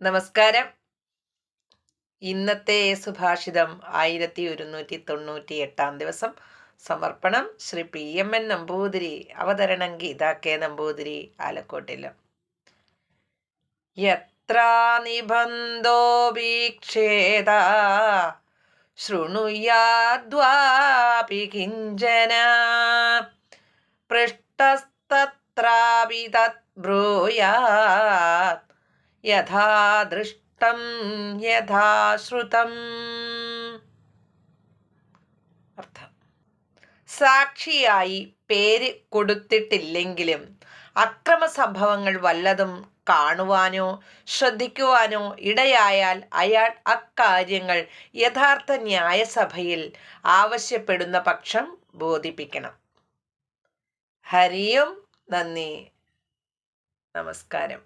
നമസ്കാരം. ഇന്നത്തെ സുഭാഷിതം 1198 ദിവസം. സമർപ്പണം ശ്രീ PMN നമ്പൂതിരി. അവതരണം ഗീതാ കെ നമ്പൂതിരി, ആലക്കോട്ടിലും. യത്ര നിബന്ധോ വീക്ഷേത ശൃണുയാദ്വാപി കിഞ്ചന പൃഷ്ടസ്തത്രാപി തത് ബ്രൂയാത് യഥാ ദൃഷ്ടം യഥാശ്രുതം. അർത്ഥം: സാക്ഷിയായി പേര് കൊടുത്തിട്ടില്ലെങ്കിലും അക്രമ സംഭവങ്ങൾ വല്ലതും കാണുവാനോ ശ്രദ്ധിക്കുവാനോ ഇടയായാൽ അയാൾ അക്കാര്യങ്ങൾ യഥാർത്ഥ ന്യായസഭയിൽ ആവശ്യപ്പെടുന്ന പക്ഷം ബോധിപ്പിക്കണം. ഹരിയും നന്ദി, നമസ്കാരം.